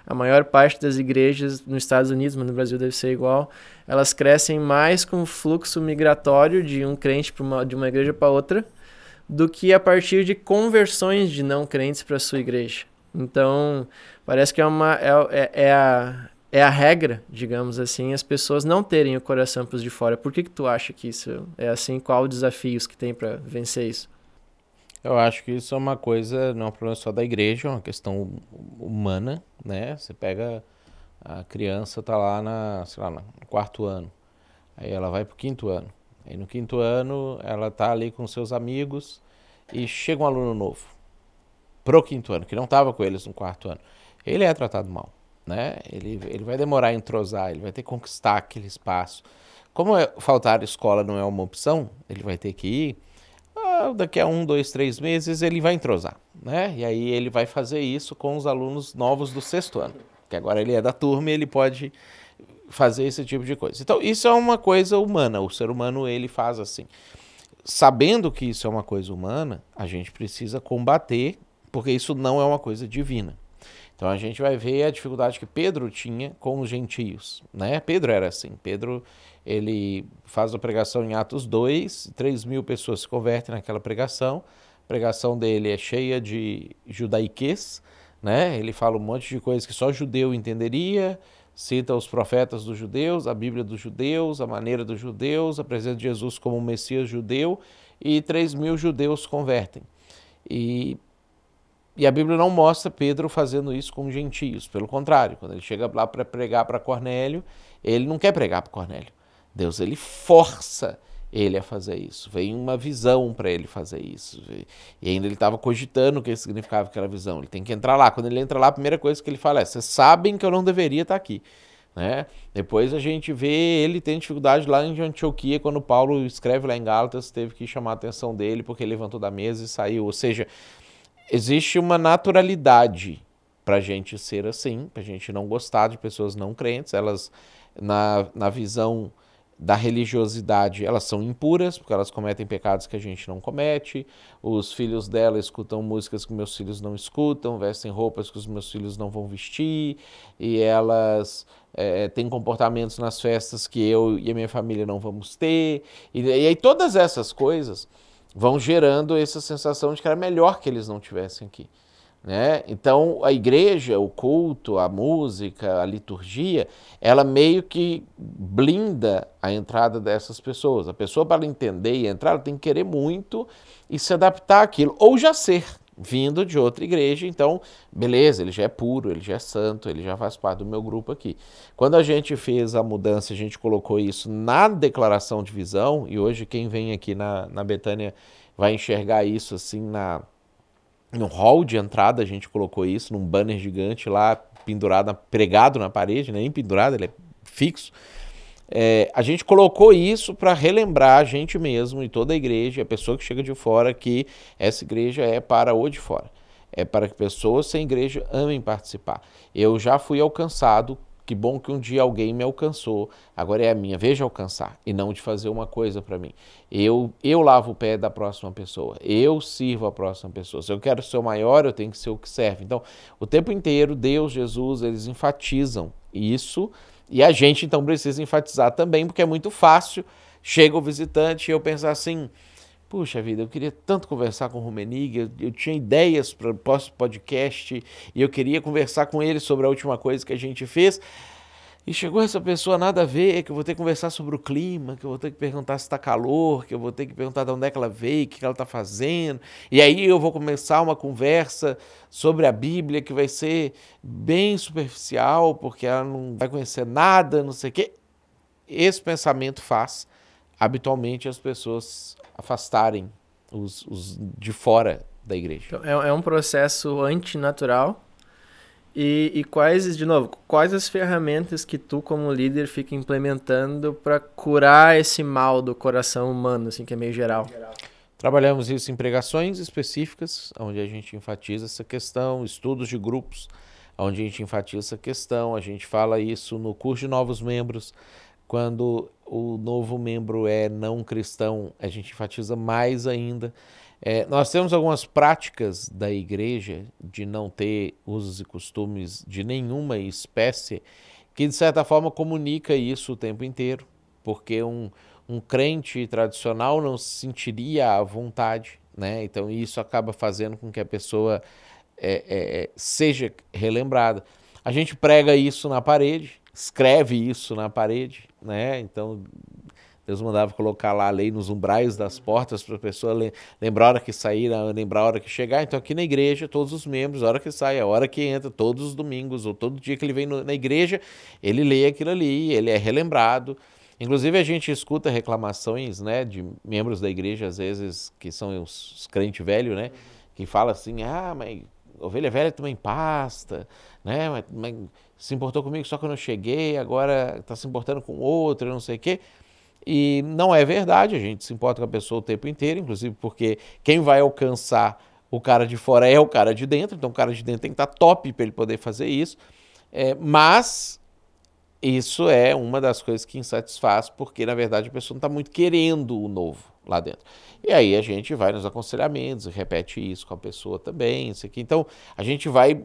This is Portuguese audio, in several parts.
a maior parte das igrejas nos Estados Unidos, mas no Brasil deve ser igual, elas crescem mais com o fluxo migratório de um crente de uma igreja para outra, do que a partir de conversões de não crentes para a sua igreja. Então, parece que é a regra, digamos assim, as pessoas não terem o coração para os de fora. Por que tu acha que isso é assim? Qual os desafios que tem para vencer isso? Eu acho que isso é uma coisa, não é um problema só da igreja, é uma questão humana, né? Você pega a criança, tá lá sei lá, no quarto ano, aí ela vai pro quinto ano. Aí no quinto ano ela tá ali com seus amigos e chega um aluno novo pro quinto ano, que não tava com eles no quarto ano. Ele é tratado mal, né? Ele vai demorar a entrosar, ele vai ter que conquistar aquele espaço. Como faltar escola não é uma opção, ele vai ter que ir. Daqui a 1, 2, 3 meses ele vai entrosar, né? E aí ele vai fazer isso com os alunos novos do sexto ano, que agora ele é da turma e ele pode fazer esse tipo de coisa. Então isso é uma coisa humana, o ser humano ele faz assim. Sabendo que isso é uma coisa humana, a gente precisa combater, porque isso não é uma coisa divina. Então a gente vai ver a dificuldade que Pedro tinha com os gentios, né? Pedro era assim, Pedro ele faz a pregação em Atos 2, 3.000 pessoas se convertem naquela pregação, a pregação dele é cheia de judaiquês, né? Ele fala um monte de coisas que só judeu entenderia, cita os profetas dos judeus, a Bíblia dos judeus, a maneira dos judeus, apresenta Jesus como um Messias judeu e 3.000 judeus convertem. E a Bíblia não mostra Pedro fazendo isso com gentios. Pelo contrário, quando ele chega lá para pregar para Cornélio, ele não quer pregar para Cornélio. Deus ele força ele a fazer isso. Vem uma visão para ele fazer isso. E ainda ele estava cogitando o que significava aquela visão. Ele tem que entrar lá. Quando ele entra lá, a primeira coisa que ele fala é: vocês sabem que eu não deveria estar aqui. Né? Depois a gente vê ele tem dificuldade lá em Antioquia, quando Paulo escreve lá em Gálatas, teve que chamar a atenção dele porque ele levantou da mesa e saiu. Ou seja, existe uma naturalidade para a gente ser assim, para a gente não gostar de pessoas não crentes. Elas, na visão da religiosidade, elas são impuras, porque elas cometem pecados que a gente não comete. Os filhos dela escutam músicas que meus filhos não escutam, vestem roupas que os meus filhos não vão vestir, e elas têm comportamentos nas festas que eu e a minha família não vamos ter. E aí todas essas coisas vão gerando essa sensação de que era melhor que eles não tivessem aqui. Né? Então a igreja, o culto, a música, a liturgia, ela meio que blinda a entrada dessas pessoas. A pessoa, para entender e entrar, ela tem que querer muito e se adaptar àquilo, ou já ser vindo de outra igreja. Então, beleza, ele já é puro, ele já é santo, ele já faz parte do meu grupo aqui. Quando a gente fez a mudança, a gente colocou isso na declaração de visão, e hoje quem vem aqui na Betânia vai enxergar isso assim no hall de entrada. A gente colocou isso num banner gigante lá, pendurado, pregado na parede, nem pendurado, ele é fixo. A gente colocou isso para relembrar a gente mesmo e toda a igreja, a pessoa que chega de fora, que essa igreja é para o de fora. É para que pessoas sem igreja amem participar. Eu já fui alcançado, que bom que um dia alguém me alcançou, agora é a minha vez de alcançar e não de fazer uma coisa para mim. Eu lavo o pé da próxima pessoa, eu sirvo a próxima pessoa. Se eu quero ser o maior, eu tenho que ser o que serve. Então, o tempo inteiro, Deus, Jesus, eles enfatizam isso. E a gente, então, precisa enfatizar também, porque é muito fácil. Chega o visitante e eu pensar assim: puxa vida, eu queria tanto conversar com o Rummenigge, eu tinha ideias para o próximo podcast e eu queria conversar com ele sobre a última coisa que a gente fez. E chegou essa pessoa nada a ver, que eu vou ter que conversar sobre o clima, que eu vou ter que perguntar se está calor, que eu vou ter que perguntar de onde é que ela veio, o que ela está fazendo. E aí eu vou começar uma conversa sobre a Bíblia que vai ser bem superficial, porque ela não vai conhecer nada, não sei o quê. Esse pensamento faz, habitualmente, as pessoas afastarem os de fora da igreja. Então, é um processo antinatural. E quais, de novo, quais as ferramentas que tu, como líder, fica implementando para curar esse mal do coração humano, assim, que é meio geral? Trabalhamos isso em pregações específicas, onde a gente enfatiza essa questão, estudos de grupos, onde a gente enfatiza essa questão. A gente fala isso no curso de novos membros. Quando o novo membro é não cristão, a gente enfatiza mais ainda. Nós temos algumas práticas da igreja de não ter usos e costumes de nenhuma espécie que, de certa forma, comunica isso o tempo inteiro, porque um crente tradicional não se sentiria à vontade, né? Então isso acaba fazendo com que a pessoa seja relembrada. A gente prega isso na parede, escreve isso na parede, né? Então Deus mandava colocar lá a lei nos umbrais das portas para a pessoa lembrar a hora que sair, lembrar a hora que chegar. Então aqui na igreja, todos os membros, a hora que sai, a hora que entra, todos os domingos ou todo dia que ele vem na igreja, ele lê aquilo ali, ele é relembrado. Inclusive a gente escuta reclamações, né, de membros da igreja, às vezes, que são os crentes velhos, né, que fala assim, mas ovelha velha também pasta, né, mas se importou comigo só quando eu cheguei, agora está se importando com outro, não sei o quê. E não é verdade, a gente se importa com a pessoa o tempo inteiro, inclusive porque quem vai alcançar o cara de fora é o cara de dentro, então o cara de dentro tem que estar top para ele poder fazer isso. Mas isso é uma das coisas que insatisfaz, porque na verdade a pessoa não está muito querendo o novo lá dentro. E aí a gente vai nos aconselhamentos, repete isso com a pessoa também, isso aqui. Então a gente vai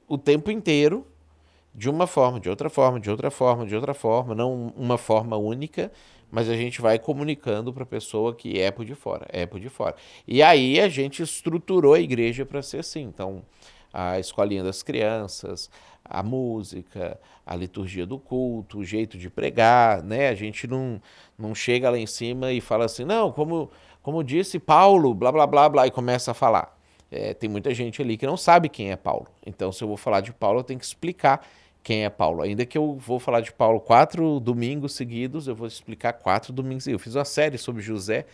o tempo inteiro de uma forma, de outra forma, de outra forma, de outra forma, não uma forma única, mas a gente vai comunicando para a pessoa que é por de fora, é por de fora. E aí a gente estruturou a igreja para ser assim. Então, a escolinha das crianças, a música, a liturgia do culto, o jeito de pregar, né? A gente não chega lá em cima e fala assim, não, como disse Paulo, blá, blá, blá, blá, e começa a falar. Tem muita gente ali que não sabe quem é Paulo. Então, se eu vou falar de Paulo, eu tenho que explicar quem é Paulo. Ainda que eu vou falar de Paulo 4 domingos seguidos, eu vou explicar 4 domingos seguidos. Eu fiz uma série sobre José,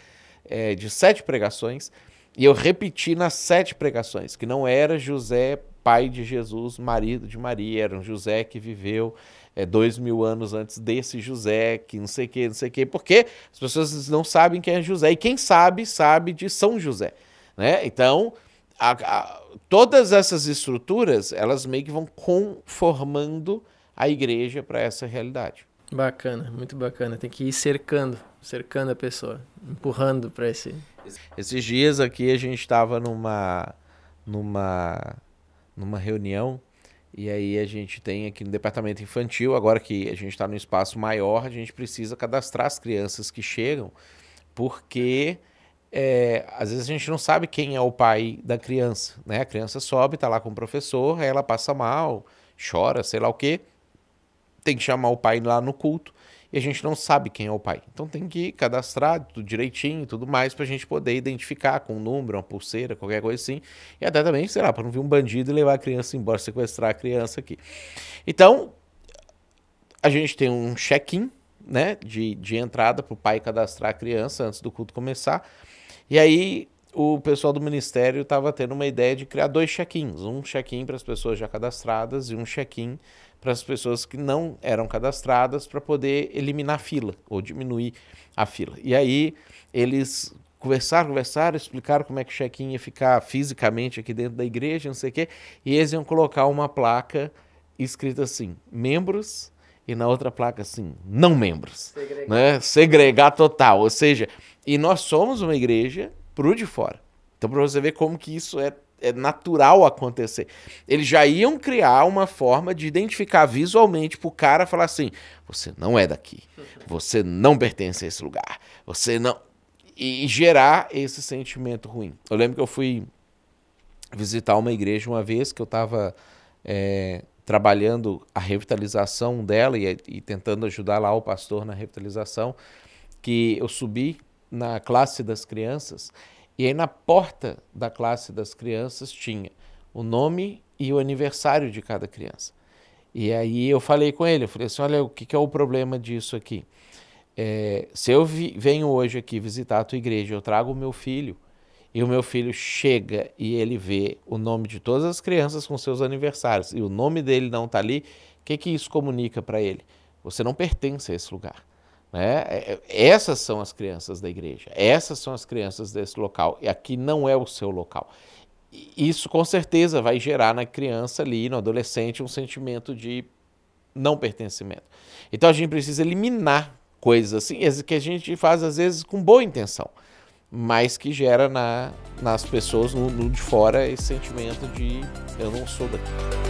de 7 pregações, e eu repeti nas 7 pregações, que não era José, pai de Jesus, marido de Maria, era um José que viveu 2000 anos antes desse José, que não sei o que, porque as pessoas não sabem quem é José, e quem sabe, sabe de São José, né? Então, todas essas estruturas, elas meio que vão conformando a igreja para essa realidade. Bacana, muito bacana. Tem que ir cercando a pessoa, empurrando para esse... Esses dias aqui a gente estava numa reunião, e aí a gente tem aqui no departamento infantil, agora que a gente está num espaço maior, a gente precisa cadastrar as crianças que chegam, porque às vezes a gente não sabe quem é o pai da criança, né? A criança sobe, está lá com o professor, aí ela passa mal, chora, sei lá o quê, tem que chamar o pai lá no culto, e a gente não sabe quem é o pai. Então tem que cadastrar tudo direitinho e tudo mais para a gente poder identificar com um número, uma pulseira, qualquer coisa assim. E até também, sei lá, para não vir um bandido e levar a criança embora, sequestrar a criança aqui. Então, a gente tem um check-in, né, de entrada para o pai cadastrar a criança antes do culto começar. E aí o pessoal do ministério estava tendo uma ideia de criar 2 check-ins. Um check-in para as pessoas já cadastradas e um check-in para as pessoas que não eram cadastradas, para poder eliminar a fila ou diminuir a fila. E aí eles conversaram, explicaram como é que o check-in ia ficar fisicamente aqui dentro da igreja, não sei o quê, e eles iam colocar uma placa escrita assim, membros, e na outra placa assim, não membros. Segregar. Né? Segregar total, ou seja, e nós somos uma igreja pro de fora. Então, para você ver como que isso é natural acontecer. Eles já iam criar uma forma de identificar visualmente pro cara falar assim, você não é daqui, você não pertence a esse lugar, você não... E gerar esse sentimento ruim. Eu lembro que eu fui visitar uma igreja uma vez que eu estava trabalhando a revitalização dela e tentando ajudar lá o pastor na revitalização, que eu subi na classe das crianças. E aí na porta da classe das crianças tinha o nome e o aniversário de cada criança. E aí eu falei com ele, eu falei assim, olha, o que é o problema disso aqui? Se eu venho hoje aqui visitar a tua igreja, eu trago o meu filho, e o meu filho chega e ele vê o nome de todas as crianças com seus aniversários, e o nome dele não está ali, o que isso comunica para ele? Você não pertence a esse lugar. Né? Essas são as crianças da igreja, essas são as crianças desse local, e aqui não é o seu local. Isso com certeza vai gerar na criança ali, no adolescente, um sentimento de não pertencimento. Então a gente precisa eliminar coisas assim, que a gente faz às vezes com boa intenção, mas que gera nas pessoas, no de fora, esse sentimento de eu não sou daqui.